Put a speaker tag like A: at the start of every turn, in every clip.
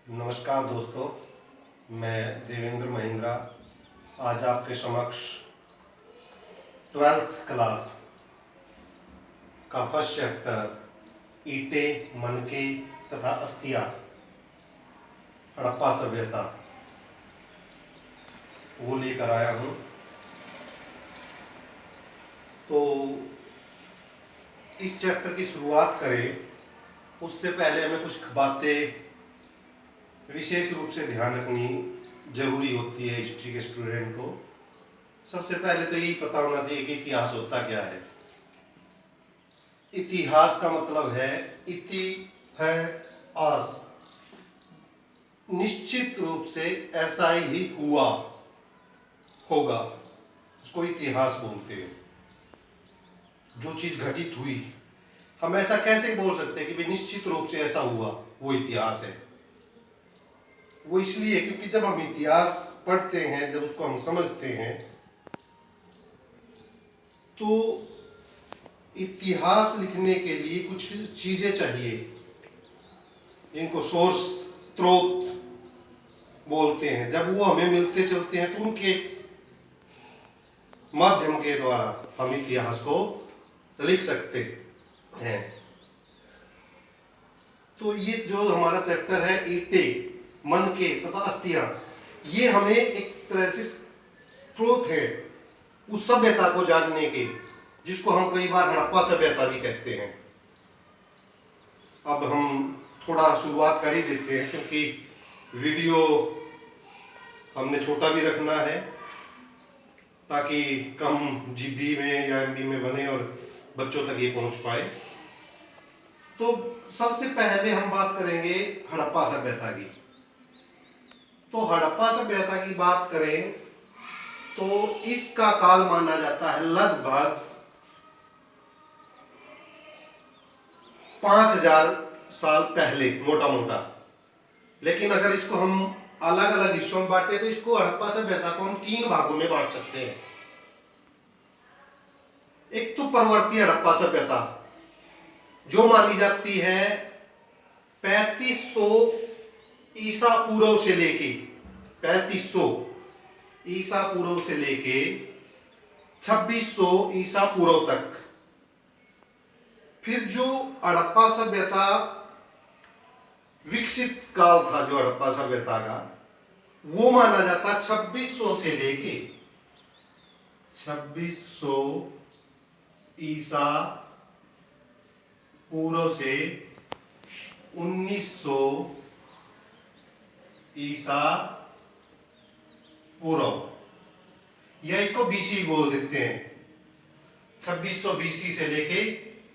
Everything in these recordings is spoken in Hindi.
A: नमस्कार दोस्तों, मैं देवेंद्र महिंद्रा आज आपके समक्ष 12th क्लास का फर्स्ट चैप्टर ईंटें, मनके तथा अस्थियां हड़प्पा सभ्यता वो लेकर आया हूँ। तो इस चैप्टर की शुरुआत करें उससे पहले हमें कुछ बातें विशेष रूप से ध्यान रखनी जरूरी होती है हिस्ट्री के स्टूडेंट को। सबसे पहले तो यही पता होना चाहिए कि इतिहास होता क्या है। इतिहास का मतलब है इति है आस, निश्चित रूप से ऐसा ही हुआ होगा, उसको इतिहास बोलते हैं। जो चीज घटित हुई, हम ऐसा कैसे बोल सकते हैं कि भाई निश्चित रूप से ऐसा हुआ, वो इतिहास है। वो इसलिए क्योंकि जब हम इतिहास पढ़ते हैं, जब उसको हम समझते हैं, तो इतिहास लिखने के लिए कुछ चीजें चाहिए जिनको सोर्स, स्रोत बोलते हैं। जब वो हमें मिलते चलते हैं तो उनके माध्यम के द्वारा हम इतिहास को लिख सकते हैं। तो ये जो हमारा चैप्टर है ईंटें, मनके तथा अस्थियां, ये हमें एक तरह से स्रोत है उस सभ्यता को जानने के, जिसको हम कई बार हड़प्पा सभ्यता भी कहते हैं। अब हम थोड़ा शुरुआत कर ही देते हैं क्योंकि वीडियो हमने छोटा भी रखना है ताकि कम जीबी में या एमबी में बने और बच्चों तक ये पहुंच पाए। तो सबसे पहले हम बात करेंगे हड़प्पा सभ्यता की। तो हड़प्पा सभ्यता की बात करें तो इसका काल माना जाता है लगभग 5000 साल पहले, मोटा मोटा। लेकिन अगर इसको हम अलग अलग हिस्सों में बांटे तो इसको हड़प्पा सभ्यता को हम 3 भागों में बांट सकते हैं। एक तो परवर्ती हड़प्पा सभ्यता जो मानी जाती है 3500 ईसा पूर्व से लेके 3500 ईसा पूर्व से लेके 2600 ईसा पूर्व तक। फिर जो हड़प्पा सभ्यता विकसित काल था, जो हड़प्पा सभ्यता का, वो माना जाता 2600 से लेके 2600 ईसा पूर्व से 1900 ईसा पूर्व, या इसको बीसी बोल देते हैं। 2600 बीसी से लेके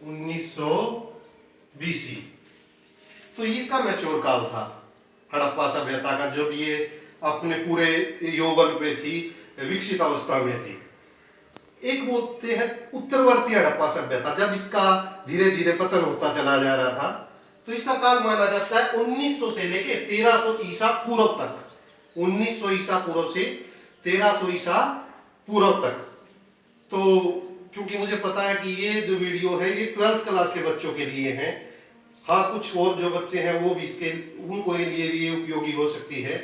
A: 1900 बीसी, तो इसका मैच्योर काल था हड़प्पा सभ्यता का, जब ये अपने पूरे यौवन पे थी, विकसित अवस्था में थी। एक बोलते हैं उत्तरवर्ती हड़प्पा सभ्यता, जब इसका धीरे धीरे पतन होता चला जा रहा था, तो इसका काल माना जाता है 1900 से लेके 1300 ईसा पूर्व तक। 1900 ईसा पूर्व से 1300 ईसा पूर्व तक। तो क्योंकि मुझे पता है कि ये जो वीडियो है ये 12th क्लास के बच्चों के लिए है। हाँ, कुछ और जो बच्चे हैं वो भी इसके, उनको ये लिए भी उपयोगी हो सकती है।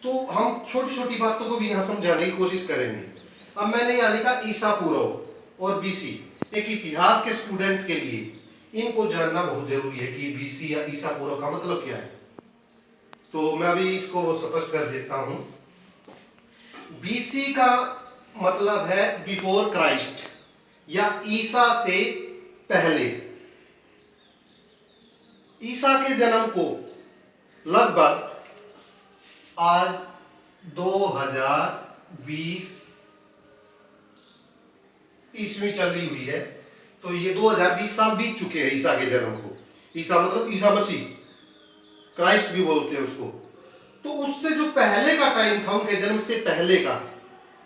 A: तो हम छोटी छोटी बातों को भी यहाँ समझाने की कोशिश करेंगे। अब मैंने यहाँ लिखा ईसा पूर्व और बीसी। एक इतिहास के स्टूडेंट के लिए इनको जानना बहुत जरूरी है कि बीसी या ईसा पूर्व का मतलब क्या है। तो मैं अभी इसको स्पष्ट कर देता हूं। बीसी का मतलब है बिफोर क्राइस्ट, या ईसा से पहले। ईसा के जन्म को लगभग आज 2020 ईस्वी चल रही हुई है, तो ये 2020 साल बीत चुके हैं ईसा के जन्म को। ईसा मतलब ईसा मसीह, क्राइस्ट भी बोलते हैं उसको। तो उससे जो पहले का टाइम था, उनके जन्म से पहले का,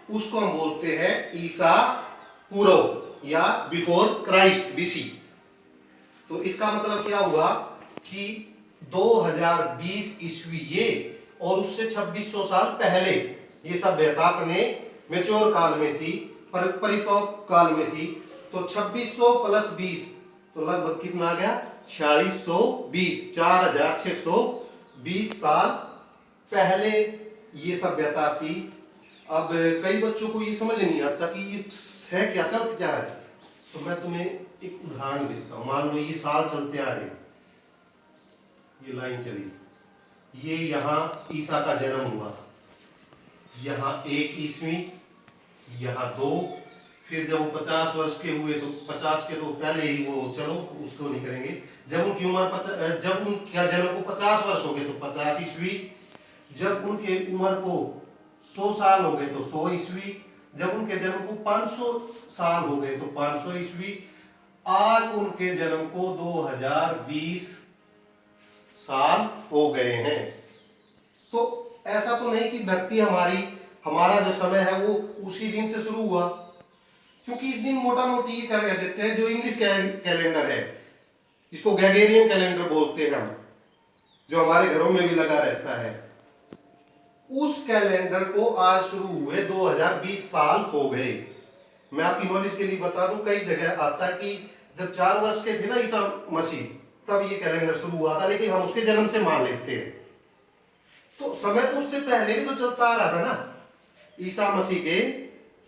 A: उसको हम बोलते हैं ईसा पूर्व या बिफोर क्राइस्ट, बीसी। तो इसका मतलब क्या हुआ कि 2020 ईस्वी ये, और उससे 2600 साल पहले ये सभ्यता अपने मैच्योर काल में थी, परिपक्व काल में थी। तो 2600 + 20 तो लगभग कितना आ गया, 4620, 4620 साल पहले ये सभ्यता थी। अब कई बच्चों को ये समझ नहीं आता कि ये है क्या, चल क्या है। तो मैं तुम्हें एक उदाहरण देता हूँ। मान लो ये साल चलते आ रहे, ये लाइन चली, ये यहाँ ईसा का जन्म हुआ, यहाँ 1 ईस्वी, यहाँ 2, फिर जब वो 50 वर्ष के हुए तो 50 के तो पहले ही वो, चलो उसको नहीं करेंगे। जब उनकी उम्र जब उनका जन्म को 50 वर्ष हो गए तो 50 ईस्वी, जब उनके उम्र को 100 साल हो गए तो 100 ईस्वी, जब उनके जन्म को 500 साल हो गए तो 500 ईस्वी, आज उनके जन्म को 2020 साल हो गए हैं। तो ऐसा तो नहीं कि धरती हमारा जो समय है वो उसी दिन से शुरू हुआ, क्योंकि इस दिन मोटा मोटी ये कर देते हैं जो इंग्लिश कैलेंडर है, इसको ग्रेगोरियन कैलेंडर बोलते हैं हम, जो हमारे घरों में भी लगा रहता है, उस कैलेंडर को आज शुरू हुए 2020 साल हो गए। मैं आपकी नॉलेज के लिए बता दूं, कई जगह आता है कि जब 4 वर्ष के थे ना ईसा मसीह, तब ये कैलेंडर शुरू हुआ था, लेकिन हम उसके जन्म से मान लेते हैं। तो समय तो उससे पहले भी तो चलता आ रहा था ना, ईसा मसीह के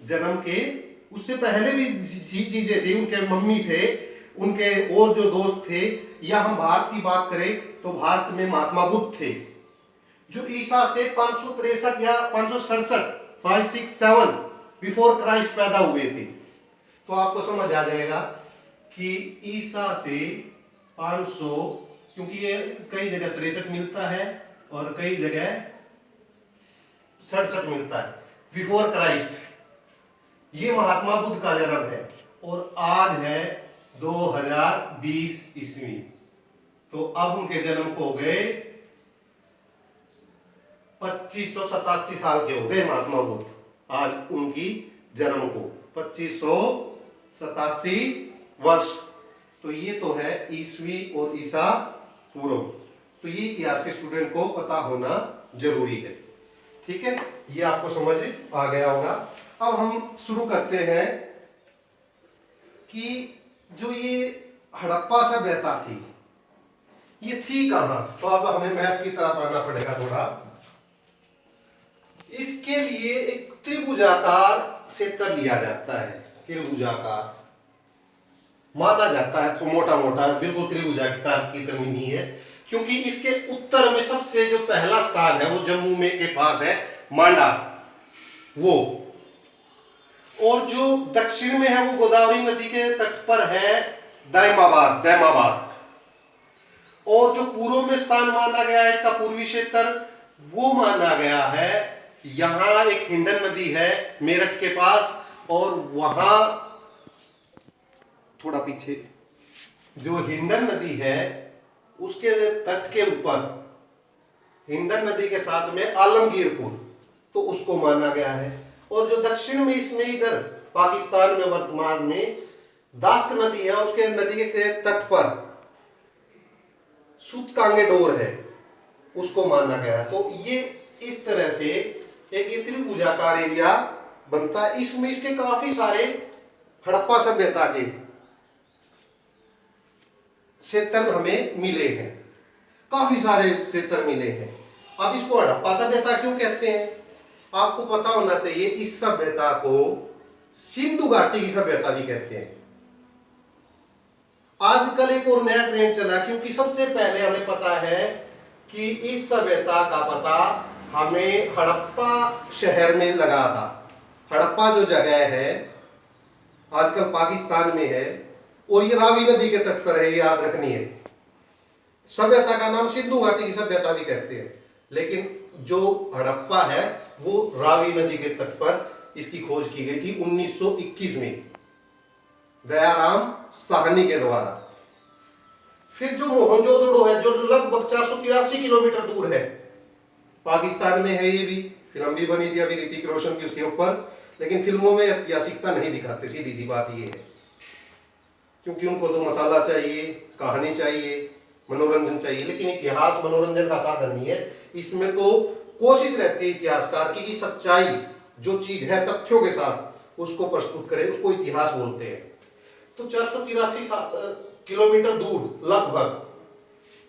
A: जन्म के उससे पहले भी चीजें थी। उनके मम्मी थे, उनके और जो दोस्त थे, या हम भारत की बात करें तो भारत में महात्मा बुद्ध थे, जो ईसा से 563 या 567 567 बिफोर क्राइस्ट पैदा हुए थे। तो आपको समझ आ जाएगा कि ईसा से 500, क्योंकि ये कई जगह 63 मिलता है और कई जगह 67 मिलता है बिफोर क्राइस्ट, ये महात्मा बुद्ध का जन्म है, और आज है 2020 ईस्वी। तो अब उनके जन्म को हो गए 2587 साल के हो गए महात्मा बुद्ध, आज उनकी जन्म को 2587 वर्ष। तो ये तो है ईस्वी और ईसा पूर्व। तो ये इतिहास के स्टूडेंट को पता होना जरूरी है। ठीक है, ये आपको समझ आ गया होगा। अब हम शुरू करते हैं कि जो ये हड़प्पा सभ्यता थी, ये थी कहां। तो अब हमें मैप की तरफ आना पड़ेगा थोड़ा। इसके लिए एक त्रिभुजाकार क्षेत्र लिया जाता है, त्रिभुजाकार माना जाता है, तो मोटा मोटा बिल्कुल त्रिभुजाकार की तरह नहीं है, क्योंकि इसके उत्तर में सबसे जो पहला स्थान है वो जम्मू में के पास है मांडा वो, और जो दक्षिण में है वो गोदावरी नदी के तट पर है दैमाबाद, और जो पूर्व में स्थान माना गया है इसका पूर्वी क्षेत्र, वो माना गया है यहां एक हिंडन नदी है मेरठ के पास, और वहां थोड़ा पीछे जो हिंडन नदी है उसके तट के ऊपर, हिंडन नदी के साथ में आलमगीरपुर, तो उसको माना गया है। और जो दक्षिण में इसमें इधर पाकिस्तान में वर्तमान में दास्क नदी है, उसके नदी के तट पर सूतकांगे डोर है, उसको माना गया है। तो ये इस तरह से एक त्रिभुजाकार एरिया बनता है। इसमें इसके काफी सारे हड़प्पा सभ्यता के क्षेत्र हमें मिले हैं, काफी सारे क्षेत्र मिले हैं। अब इसको हड़प्पा सभ्यता क्यों कहते हैं, आपको पता होना चाहिए। इस सभ्यता को सिंधु घाटी की सभ्यता भी कहते हैं। आजकल एक और नया ट्रेंड चला, क्योंकि सबसे पहले हमें पता है कि इस सभ्यता का पता हमें हड़प्पा शहर में लगा था। हड़प्पा जो जगह है आजकल पाकिस्तान में है, और ये रावी नदी के तट पर है, ये याद रखनी है। सभ्यता का नाम सिंधु घाटी की सभ्यता भी कहते हैं, लेकिन जो हड़प्पा है वो रावी नदी के तट पर इसकी खोज की गई थी 1921 में दयाराम साहनी के द्वारा। फिर जो मोहनजोदड़ो है, जो लगभग 483 किलोमीटर दूर है, पाकिस्तान में है, ये भी फिल्म भी बनी थी अभी ऋतिक रोशन की उसके ऊपर, लेकिन फिल्मों में ऐतिहासिकता नहीं दिखाते। सीधी सी बात ये है, क्योंकि उनको तो मसाला चाहिए, कहानी चाहिए, मनोरंजन चाहिए, लेकिन इतिहास मनोरंजन का साधन नहीं है। इसमें तो कोशिश रहती है इतिहासकार की कि सच्चाई जो चीज है तथ्यों के साथ उसको प्रस्तुत करें, उसको इतिहास बोलते हैं। तो 483 किलोमीटर दूर लगभग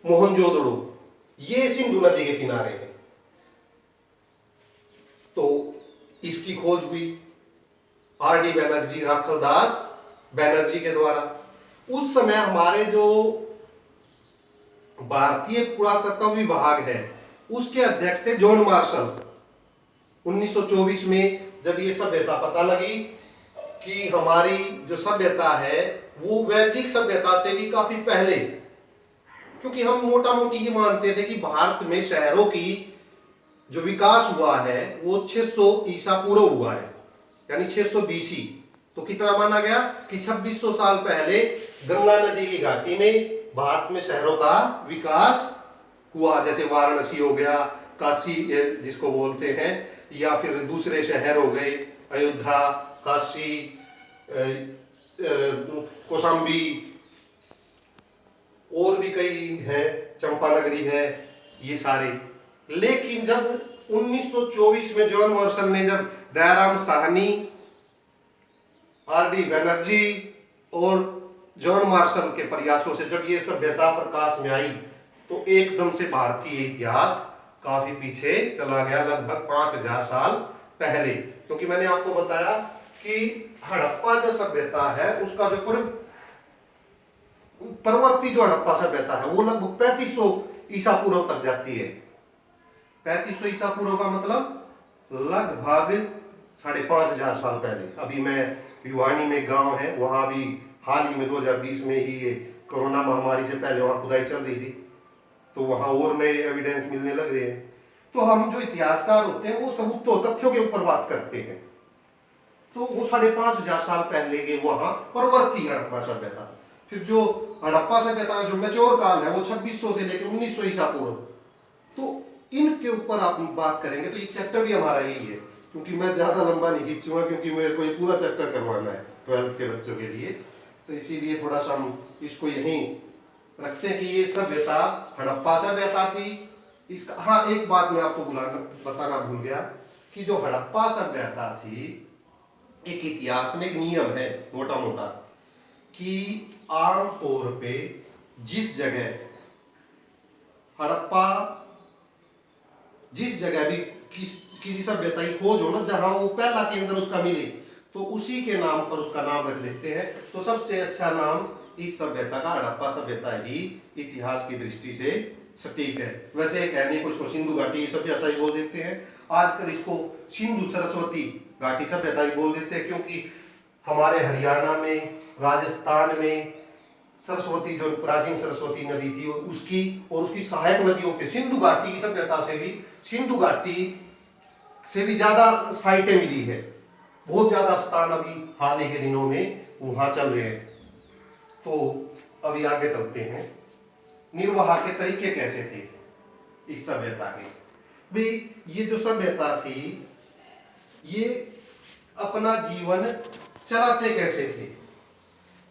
A: मोहनजोदड़ो, ये सिंधु नदी के किनारे है। तो इसकी खोज हुई आर.डी. बैनर्जी, राखलदास बैनर्जी के द्वारा। उस समय हमारे जो भारतीय पुरातत्व विभाग है उसके अध्यक्ष थे जॉन मार्शल। 1924 में जब ये सभ्यता पता लगी कि हमारी जो सभ्यता है वो वैदिक सभ्यता से भी काफी पहले, क्योंकि हम मोटा मोटी ये मानते थे कि भारत में शहरों की जो विकास हुआ है वो 600 ईसा पूर्व हुआ है, यानी 600 बीसी। तो कितना माना गया कि 2600 साल पहले गंगा नदी की घाटी में भारत में शहरों का विकास हुआ, जैसे वाराणसी हो गया, काशी जिसको बोलते हैं, या फिर दूसरे शहर हो गए अयोध्या, काशी, कौशाम्बी, और भी कई है, चंपानगरी है, ये सारे। लेकिन जब 1924 में जॉन मार्शल ने, जब दयाराम साहनी, आर.डी. बैनर्जी और जॉन मार्शल के प्रयासों से जब ये सभ्यता प्रकाश में आई तो एकदम से भारतीय इतिहास काफी पीछे चला गया, लगभग 5000 साल पहले। क्योंकि मैंने आपको बताया कि हड़प्पा जो सभ्यता है उसका जो परवर्ती जो हड़प्पा सभ्यता है वो लगभग 3500 ईसा पूर्व तक जाती है। 3500 ईसा पूर्व का मतलब लगभग 5500 साल पहले। अभी मैं भिवानी में गांव है, वहां भी हाल ही में 2020 में ही ये कोरोना महामारी से पहले वहां खुदाई चल रही थी, तो वहां और नए एविडेंस मिलने लग रहे हैं। तो हम जो इतिहासकार होते हैं वो सबूतों, तथ्यों के ऊपर बात करते हैं। तो वो 5500 साल पहले के वहां परवर्ती हड़प्पा सभ्यता। फिर जो हड़प्पा सभ्यता जो मैच्योर काल है वो 2600 से लेकर 1900 ईसा पूर्व। तो इनके ऊपर आप बात करेंगे तो ये चैप्टर भी हमारा यही है, क्योंकि मैं ज्यादा लंबा नहीं खींचूंगा, क्योंकि मेरे को ये पूरा चैप्टर करवाना है 12th के बच्चों के लिए। तो इसीलिए थोड़ा सा हम इसको यहीं रखते हैं कि ये सभ्यता हड़प्पा सभ्यता थी। इसका हाँ, एक बात मैं आपको बताना भूल गया कि जो हड़प्पा सभ्यता थी, एक इतिहास में एक नियम है मोटा मोटा कि आम तौर पे जिस जगह हड़प्पा, जिस जगह भी किसी सभ्यता की खोज हो ना, जहां वो पहला केंद्र उसका मिले तो उसी के नाम पर उसका नाम रख देते हैं। तो सबसे अच्छा नाम इस सभ्यता का हड़प्पा सभ्यता ही इतिहास की दृष्टि से सटीक है। वैसे एक है नहीं, कुछ को सिंधु घाटी सभ्यता ही बोल देते हैं, आजकल इसको सिंधु सरस्वती घाटी सभ्यता ही बोल देते हैं, क्योंकि हमारे हरियाणा में, राजस्थान में सरस्वती, जो प्राचीन सरस्वती नदी थी उसकी और उसकी सहायक नदियों के, सिंधु घाटी की सभ्यता से भी, सिंधु घाटी से भी ज्यादा साइटें मिली है। बहुत ज्यादा स्थान अभी हाल ही के दिनों में वहां चल रहे हैं। तो अभी आगे चलते हैं, निर्वाह के तरीके कैसे थे इस सभ्यता के। भाई ये जो सभ्यता थी ये अपना जीवन चलाते कैसे थे,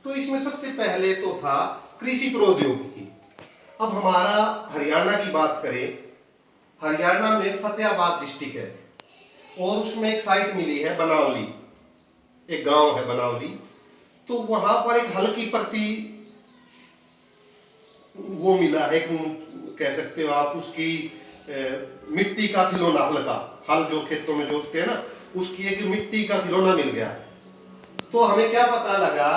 A: तो इसमें सबसे पहले तो था कृषि प्रौद्योगिकी। अब हमारा हरियाणा की बात करें, हरियाणा में फतेहाबाद डिस्ट्रिक्ट है और उसमें एक साइट मिली है बनावली, एक गांव है बनावली। तो वहां पर एक हल की प्रति वो मिला है, कह सकते हो आप, उसकी मिट्टी का खिलौना, हल जो खेतों में जोतते हैं ना, उसकी एक मिट्टी का खिलौना मिल गया। तो हमें क्या पता लगा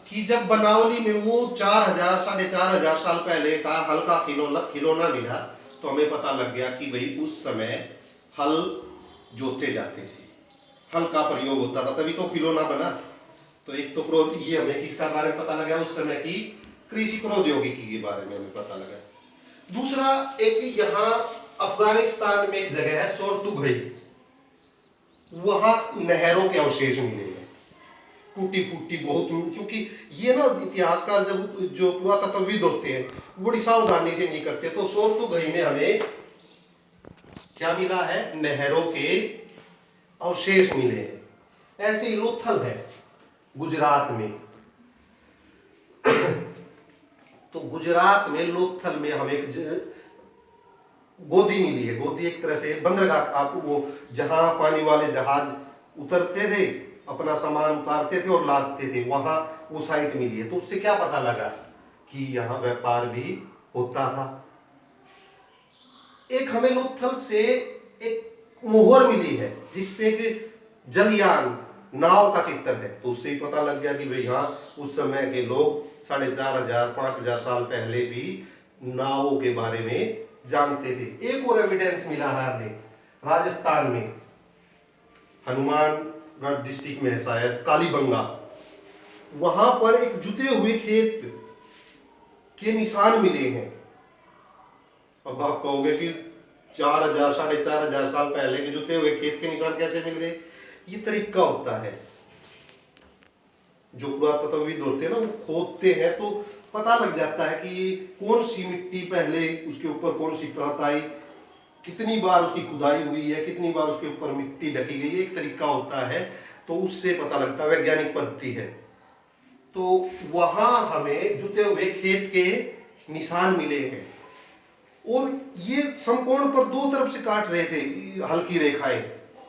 A: कि जब बनावली में वो 4000 4500 साल पहले का हल का खिलौना मिला, तो हमें पता लग गया कि भाई उस समय हल जोते जाते थे, हल का प्रयोग होता था, तभी तो खिलौना बना। तो एक तो ये हमें किसका बारे में पता लगा, उस समय की कृषि प्रौद्योगिकी के बारे में हमें पता लगा। दूसरा, एक यहाँ अफगानिस्तान में एक जगह है सोरतुघई, वहां नहरों के अवशेष मिले हैं, टूटी फूटी बहुत, क्योंकि ये ना इतिहासकार जब जो पुरातत्वविद होते हैं बड़ी सावधानी से नहीं करते। तो सोरतुघई में हमें क्या मिला है, नहरों के अवशेष मिले हैं। ऐसे ही लोथल है गुजरात में। तो गुजरात में लोथल में हमें एक गोदी मिली है। गोदी एक तरह से बंदरगाह, आपको वो जहां पानी वाले जहाज उतरते थे, अपना सामान उतारते थे और लादते थे, वहां वो साइट मिली है। तो उससे क्या पता लगा कि यहाँ व्यापार भी होता था। एक हमें लोथल से एक मोहर मिली है जिसपे एक जलयान नाव का चित्र है, तो उससे ही पता लग गया कि भाई हाँ उस समय के लोग 4500 5000 साल पहले भी नावों के बारे में जानते थे। एक और एविडेंस मिला है हमें राजस्थान में, हनुमानगढ़ डिस्ट्रिक्ट में है शायद, कालीबंगा, वहां पर एक जुते हुए खेत के निशान मिले हैं। अब आप कहोगे कि 4000 4500 साल पहले के जुते हुए खेत के निशान कैसे मिल गए? ये तरीका होता है, जो पुरातत्वविद होते हैं ना, वो खोदते हैं तो पता लग जाता है कि कौन सी मिट्टी पहले, उसके ऊपर कौन सी परत आई, कितनी बार उसकी खुदाई हुई है, कितनी बार उसके ऊपर मिट्टी ढकी गई है, एक तरीका होता है, तो उससे पता लगता है, वैज्ञानिक पद्धति है। तो वहां हमें जुते हुए खेत के निशान मिले हैं, और ये समकोण पर दो तरफ से काट रहे थे हल्की रेखाएं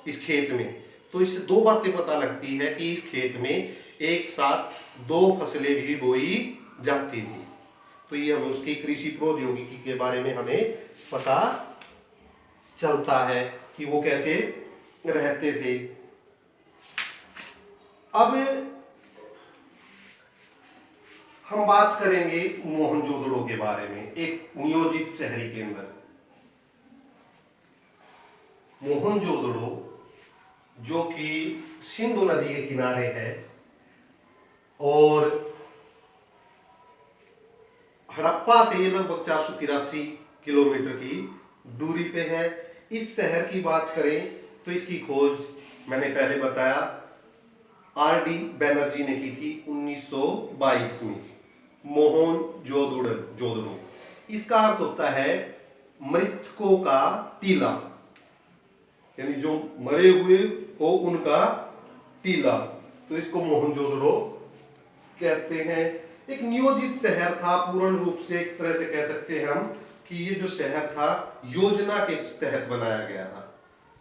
A: इस खेत में, तो इससे दो बातें पता लगती है कि इस खेत में एक साथ दो फसलें भी बोई जाती थी। तो ये हमें उसकी कृषि प्रौद्योगिकी के बारे में हमें पता चलता है कि वो कैसे रहते थे। अब हम बात करेंगे मोहनजोदड़ो के बारे में, एक नियोजित शहरी केंद्र। मोहनजोदड़ो जो कि सिंधु नदी के किनारे है और हड़प्पा से ये लगभग 483 किलोमीटर की दूरी पे है। इस शहर की बात करें तो इसकी खोज मैंने पहले बताया आर.डी. बैनर्जी ने की थी 1922 में। मोहनजोदड़ो, इसका अर्थ होता है मृतकों का टीला, यानी जो मरे हुए हो उनका टीला, तो इसको मोहनजोदड़ो कहते हैं। एक नियोजित शहर था, पूर्ण रूप से एक तरह से कह सकते हैं हम कि ये जो शहर था योजना के तहत बनाया गया था।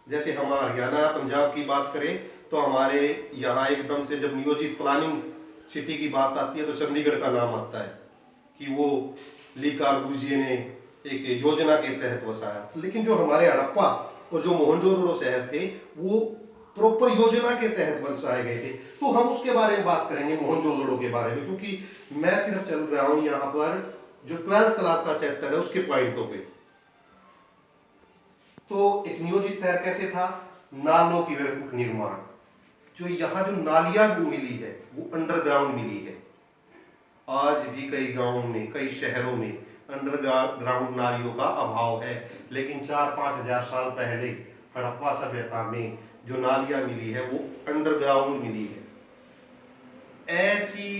A: जैसे हम हरियाणा पंजाब की बात करें तो हमारे यहाँ एकदम से जब नियोजित प्लानिंग सिटी की बात आती है तो चंडीगढ़ का नाम आता है कि वो ली कार्बूजिए ने एक योजना के तहत बसाया। लेकिन जो हमारे हड़प्पा और जो मोहनजोदड़ो शहर थे वो प्रॉपर योजना के तहत बसाए गए थे। तो हम उसके बारे में बात करेंगे, मोहनजोदड़ो के बारे में, क्योंकि मैं सिर्फ चल रहा हूं यहाँ पर जो 12th क्लास का चैप्टर है उसके पॉइंटों पे। तो एक नियोजित शहर कैसे था? नालों की निर्माण, जो यहाँ जो नालियां मिली है वो अंडरग्राउंड मिली है। आज भी कई गांवों में, कई शहरों में अंडरग्राउंड नालियों का अभाव है, लेकिन 4-5 हजार साल पहले हड़प्पा सभ्यता में जो नालियां मिली है वो अंडरग्राउंड मिली है। ऐसी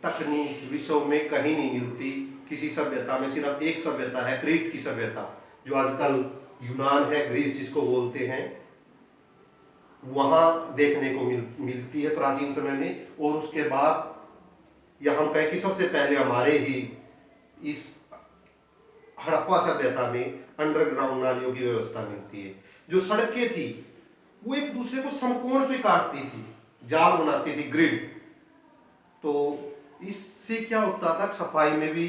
A: तकनीक विश्व में कहीं नहीं मिलती किसी सभ्यता में। सिर्फ एक सभ्यता है, क्रीट की सभ्यता, जो आजकल यूनान है, ग्रीस जिसको बोलते हैं, वहां देखने को मिलती है प्राचीन समय में। और उसके बाद या हम कहें कि सबसे पहले हमारे ही इस हड़प्पा सभ्यता में अंडरग्राउंड नालियों की व्यवस्था मिलती है। जो सड़कें थी वो एक दूसरे को समकोण पे काटती थी, जाल बनाती थी, ग्रिड। तो इससे क्या होता था, सफाई में भी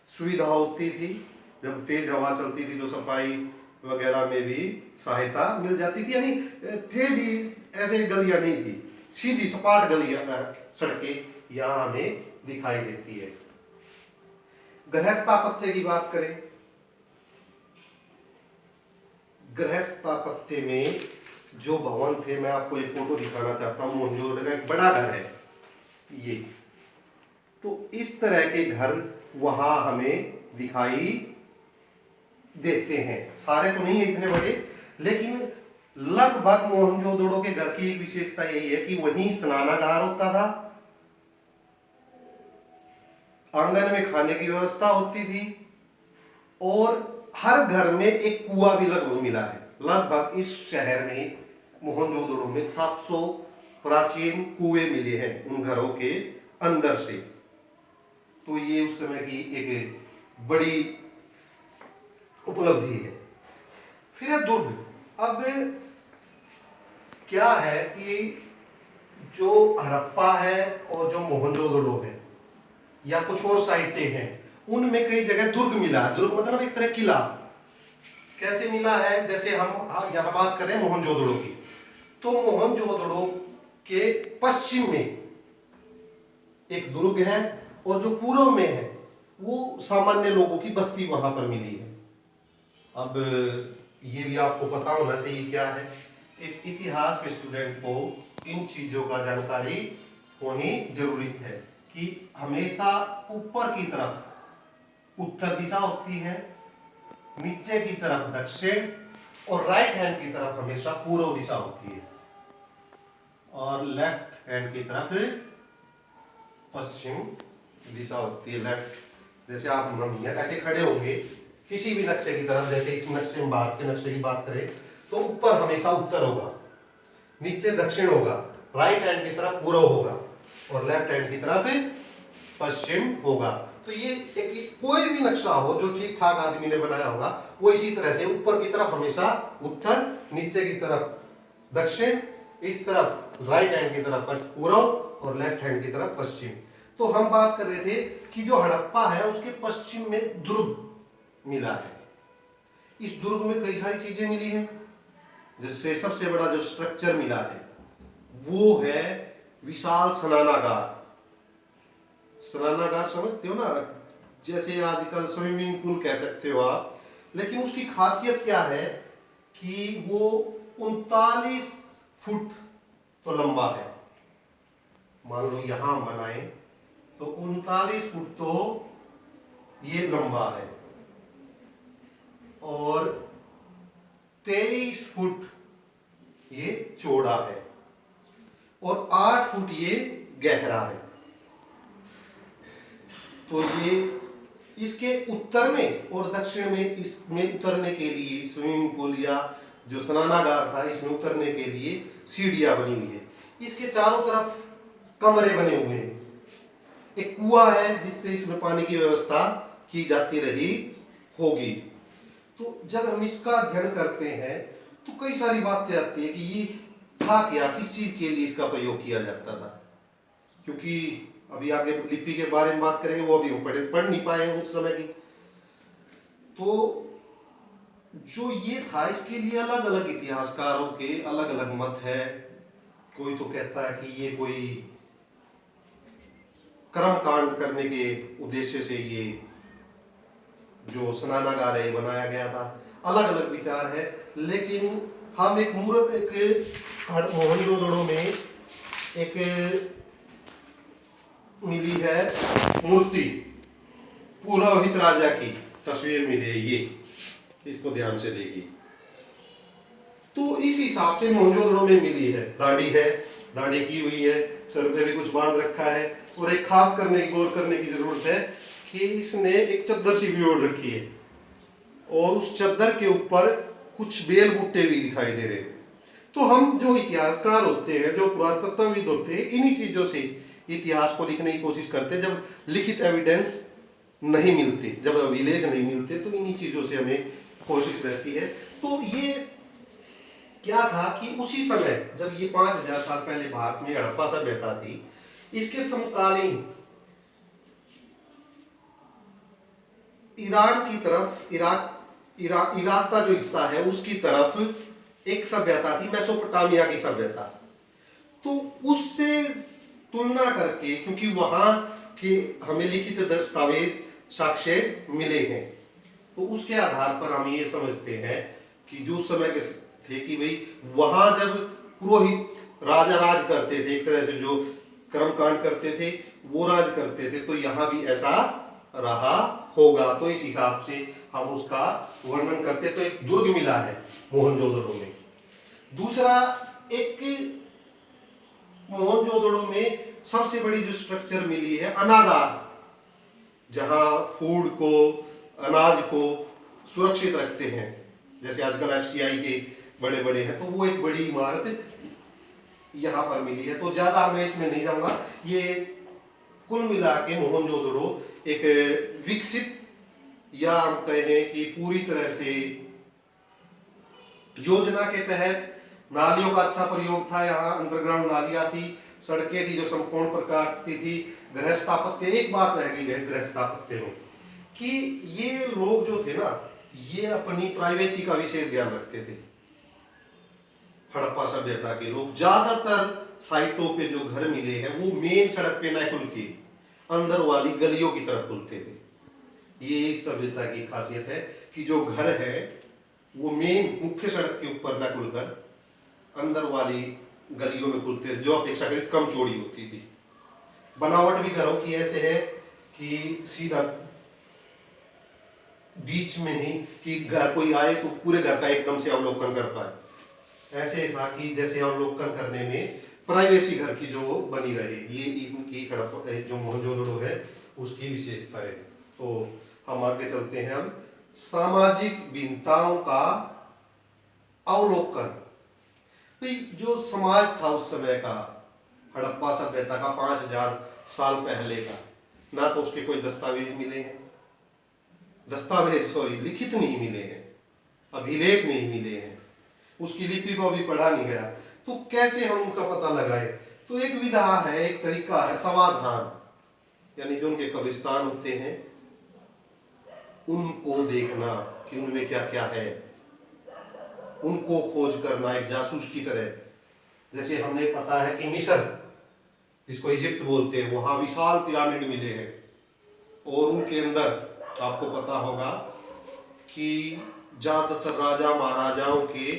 A: सुविधा होती थी। जब तेज हवा चलती थी तो सफाई वगैरह में भी सहायता मिल जाती थी। यानी टेढ़ी ऐसे गलियां नहीं थी, सीधी सपाट गलियां, सड़कें यहां हमें दिखाई देती है। गृह स्थापत्य की बात करें, गृह स्थापत्य में जो भवन थे, मैं आपको एक फोटो दिखाना चाहता हूँ। मोहनजोदड़ो का एक बड़ा घर है ये, तो इस तरह के घर वहां हमें दिखाई देते हैं। सारे तो नहीं है इतने बड़े, लेकिन लगभग मोहनजोदड़ो के घर की एक विशेषता यही है कि वहीं स्नानागार होता था, आंगन में खाने की व्यवस्था होती थी, और हर घर में एक कुआं भी लगभग मिला है। लगभग इस शहर में मोहनजोदड़ो में 700 प्राचीन कुएं मिले हैं उन घरों के अंदर से। तो ये उस समय की एक बड़ी उपलब्धि है। फिर है दुर्ग। अब क्या है कि जो हड़प्पा है और जो मोहनजोदड़ो है, या कुछ और साइटें हैं, उनमें कई जगह दुर्ग मिला है। दुर्ग मतलब एक तरह किला। कैसे मिला है? जैसे हम यहाँ बात करें मोहनजोदड़ो की, तो मोहनजोदड़ो के पश्चिम में एक दुर्ग है, और जो पूर्व में है वो सामान्य लोगों की बस्ती वहां पर मिली है। अब ये भी आपको पता होना चाहिए क्या है, एक इतिहास के स्टूडेंट को इन चीजों का जानकारी होनी जरूरी है कि हमेशा ऊपर की तरफ उत्तर दिशा होती है, नीचे की तरफ दक्षिण, और राइट हैंड की तरफ हमेशा पूर्व दिशा होती है, और लेफ्ट हैंड की तरफ पश्चिम दिशा होती है। लेफ्ट, जैसे आप हम ऐसे खड़े होंगे किसी भी नक्शे की तरफ, जैसे इस नक्शे में भारत के नक्शे की बात करें तो ऊपर हमेशा उत्तर होगा, नीचे दक्षिण होगा, राइट हैंड की तरफ पूर्व होगा, और लेफ्ट हैंड की तरफ पश्चिम होगा। तो ये एक कोई भी नक्शा हो जो ठीक ठाक आदमी ने बनाया होगा, वो इसी तरह से ऊपर की तरफ हमेशा उत्तर, नीचे की तरफ दक्षिण, इस तरफ राइट हैंड की तरफ पूर्व, और लेफ्ट हैंड की तरफ पश्चिम। तो हम बात कर रहे थे कि जो हड़प्पा है उसके पश्चिम में दुर्ग मिला है। इस दुर्ग में कई सारी चीजें मिली हैं, जिससे सबसे बड़ा जो स्ट्रक्चर मिला है वो है विशाल स्नानागार। स्नानागार समझते हो ना, जैसे आजकल स्विमिंग पूल कह सकते हो आप, लेकिन उसकी खासियत क्या है कि वो 39 फुट तो लंबा है। मान लो यहां हम बनाए तो 39 फुट तो ये लंबा है, और 23 फुट ये चौड़ा है, और 8 फुट ये गहरा है। तो ये इसके उत्तर में और दक्षिण में इसमें उतरने के लिए स्विमिंग पूल या जो स्नानागार था इसमें उतरने के लिए सीढ़ियां बनी हुई है। इसके चारों तरफ कमरे बने हुए हैं, एक कुआं है जिससे इसमें पानी की व्यवस्था की जाती रही होगी। तो जब हम इसका अध्ययन करते हैं तो कई सारी बातें आती है कि ये था क्या, किस चीज के लिए इसका प्रयोग किया जाता था, क्योंकि अभी आगे लिपि के बारे में बात करेंगे, वो अभी हम पढ़ नहीं पाए हैं उस समय की। तो जो ये था इसके लिए अलग अलग इतिहासकारों के अलग अलग मत है। कोई तो कहता है कि ये कोई कर्म कांड करने के उद्देश्य से ये जो स्नानागार है बनाया गया था, अलग अलग विचार है। लेकिन हम एक मोहनजोदड़ो में एक मिली है मूर्ति, पुरोहित राजा की तस्वीर मिली है, ये इसको ध्यान से देखिए। तो इस हिसाब से मोहनजोदड़ो में मिली है। दाढ़ी की हुई है, सर पे भी कुछ बांध रखा है, और एक खास गौर करने की जरूरत है कि इसने एक चद्दर सी भी ओढ़ रखी है, और उस चद्दर के ऊपर कुछ बेल बूटे भी दिखाई दे रहे हैं। तो हम जो इतिहासकार होते हैं, जो पुरातत्वविद होते हैं, इन्हीं चीजों से इतिहास को लिखने की कोशिश करते हैं। जब लिखित एविडेंस नहीं मिलते, जब अभिलेख नहीं मिलते, तो इन्हीं चीजों से हमें कोशिश रहती है। तो ये क्या था कि उसी समय जब ये 5000 साल पहले भारत में हड़प्पा सभ्यता थी, इसके समकालीन ईरान की तरफ, इराक का जो हिस्सा है उसकी तरफ एक सभ्यता थी, मेसोपोटामिया की सभ्यता। तो उससे तुलना करके, क्योंकि वहां के हमें लिखित दस्तावेज साक्ष्य मिले हैं, तो उसके आधार पर हम ये समझते हैं कि जो समय के थे कि भाई वहां जब पुरोहित राजा राज करते थे, एक तरह से जो कर्मकांड करते थे वो राज करते थे, तो यहाँ भी ऐसा रहा होगा। तो इस हिसाब से हम उसका वर्णन करते। तो एक दुर्ग मिला है मोहनजोदड़ो में। दूसरा, एक मोहनजोदड़ो में सबसे बड़ी जो स्ट्रक्चर मिली है अनागार, जहां फूड को, अनाज को सुरक्षित रखते हैं, जैसे आजकल एफसीआई के बड़े बड़े हैं, तो वो एक बड़ी इमारत यहाँ पर मिली है। तो ज्यादा मैं इसमें नहीं जाऊंगा। ये कुल मिला के मोहनजोदड़ो एक विकसित, या हम कहें कि पूरी तरह से योजना के तहत नालियों का अच्छा प्रयोग था। यहाँ अंडरग्राउंड नालियां थी, सड़कें थी जो संपूर्ण प्रकार की थी, गृह स्थापत्य, एक बात रह गई है गृह स्थापत्य में कि ये लोग जो थे ना, ये अपनी प्राइवेसी का विशेष ध्यान रखते थे। हड़प्पा सभ्यता के लोग ज्यादातर साइटों पे जो घर मिले हैं वो मेन सड़क पे न खुल के अंदर वाली गलियों की तरफ खुलते थे। ये इस सभ्यता की खासियत है कि जो घर है वो मेन मुख्य सड़क के ऊपर न खुलकर अंदर वाली गलियों में खुलते थे, जो अपेक्षाकृत कम चौड़ी होती थी। बनावट भी घरों की ऐसे है कि सीधा बीच में नहीं कि घर कोई आए तो पूरे घर का एकदम से अवलोकन कर पाए। ऐसे था कि जैसे अवलोकन करने में प्राइवेसी घर की जो बनी रहे, ये इनकी जो मोहनजोदड़ो है उसकी विशेषता है। तो हम आगे चलते हैं। हम सामाजिक भिन्नताओं का अवलोकन। तो जो समाज था उस समय का, हड़प्पा सभ्यता का 5000 साल पहले का, ना तो उसके कोई दस्तावेज मिले हैं, लिखित नहीं मिले हैं, अभिलेख नहीं मिले हैं, उसकी लिपि को अभी पढ़ा नहीं गया, तो कैसे हम उनका पता लगाए? तो एक विधा है, एक तरीका है समाधान, यानी जो उनके कब्रिस्तान होते हैं उनको देखना कि उनमें क्या क्या है, उनको खोज करना एक जासूस की तरह। जैसे हमने पता है कि मिस्र, जिसको इजिप्ट बोलते हैं, वहां विशाल पिरामिड मिले हैं और उनके अंदर आपको पता होगा कि ज्यादातर राजा महाराजाओं के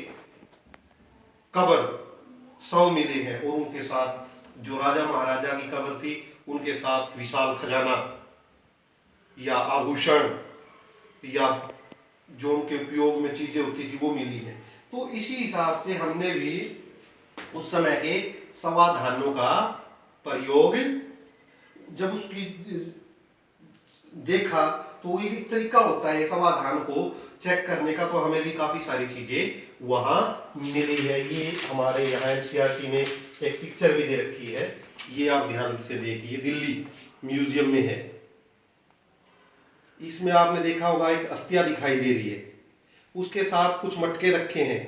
A: कब्र 100 मिले हैं और उनके साथ जो राजा महाराजा की कब्र थी उनके साथ विशाल खजाना या आभूषण या जो उनके उपयोग में चीजें होती थी वो मिली है। तो इसी हिसाब से हमने भी उस समय के समाधानों का प्रयोग जब उसकी देखा तो एक तरीका होता है समाधान को चेक करने का, तो हमें भी काफी सारी चीजें वहां मिली है। ये हमारे यहाँ एनसीईआरटी में एक पिक्चर भी दे रखी है, ये आप ध्यान से देखिए, दिल्ली म्यूजियम में है। इसमें आपने देखा होगा एक अस्थिया दिखाई दे रही है, उसके साथ कुछ मटके रखे हैं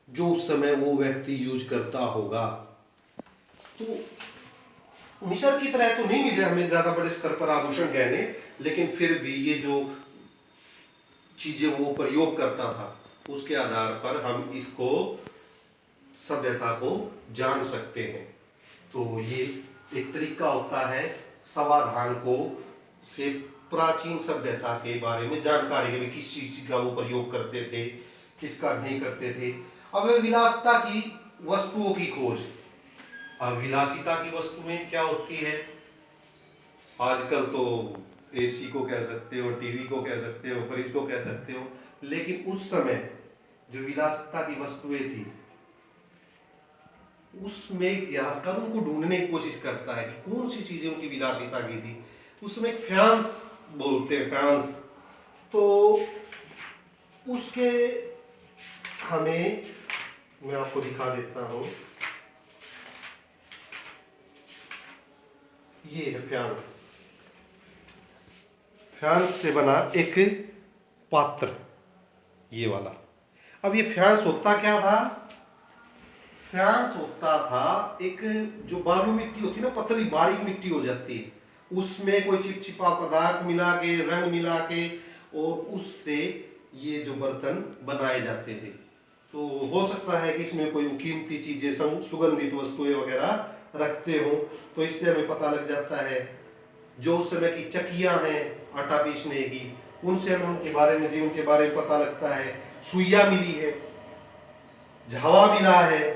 A: जो उस समय वो व्यक्ति यूज करता होगा। तो मिस्र की तरह तो नहीं मिले हमें ज्यादा बड़े स्तर पर आभूषण गहने, लेकिन फिर भी ये जो चीजें वो प्रयोग करता था उसके आधार पर हम इसको सभ्यता को जान सकते हैं। तो ये एक तरीका होता है समाधान को से प्राचीन सभ्यता के बारे में जानकारी में किस चीज का वो प्रयोग करते थे, किसका नहीं करते थे। अब विलासिता की वस्तुओं की खोज। अब विलासिता की वस्तुएं क्या होती है? आजकल तो एसी को कह सकते हो, टीवी को कह सकते हो, फ्रिज को कह सकते हो, लेकिन उस समय जो विलासिता की वस्तुएं थी उसमें इतिहासकार उनको ढूंढने की कोशिश करता है कि कौन सी चीजें उनकी विलासिता की थी। उसमें एक फ्रांस बोलते हैं, फ्रांस, तो उसके हमें मैं आपको दिखा देता हूं, ये है फ्रांस, फ्रांस से बना एक पात्र, ये वाला। अब ये फ्रांस होता क्या था? फ्रांस होता था एक जो बालू मिट्टी होती है ना, पतली बारीक मिट्टी हो जाती है, उसमें कोई चिपचिपा पदार्थ मिला के, रंग मिला के, और उससे ये जो बर्तन बनाए जाते थे। तो हो सकता है कि इसमें कोई कीमती चीजें, सुगंधित वस्तुएं वगैरह रखते हो, तो इससे हमें पता लग जाता है। जो उस समय की चक्कियां हैं आटा पीसने की, उनसे हमें उनके बारे में, जीवन के बारे में पता लगता है। सुइया मिली है, झावा मिला है,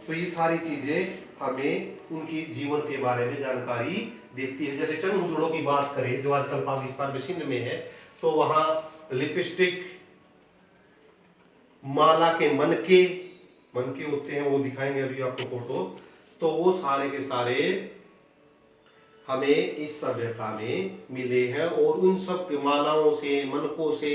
A: तो ये सारी चीजें हमें उनकी जीवन के बारे में जानकारी देती है। जैसे चंद्रदुड़ों की बात करें जो आजकल पाकिस्तान में सिंध में है, तो वहां लिपस्टिक, माला के मनके होते हैं, वो दिखाएंगे अभी आपको फोटो, तो वो सारे के सारे हमें इस सभ्यता में मिले हैं। और उन सब के मालाओं से, मनकों से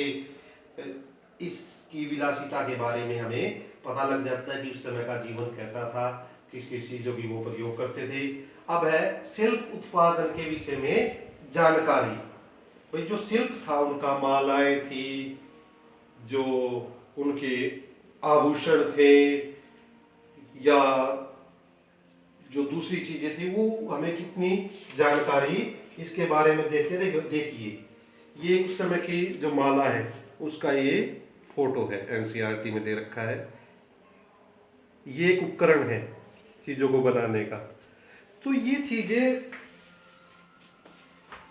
A: इसकी विलासिता के बारे में हमें पता लग जाता है कि उस समय का जीवन कैसा था, किस किस चीजों की वो प्रयोग करते थे। अब है शिल्प उत्पादन के विषय में जानकारी। भाई जो शिल्प था उनका, मालाएं थी, जो उनके आभूषण थे, या जो दूसरी चीजें थी वो हमें कितनी जानकारी इसके बारे में देखते थे। देखिए ये उस समय की जो माला है उसका ये फोटो है, एनसीईआरटी में दे रखा है। ये एक उपकरण है चीजों को बनाने का। तो ये चीजें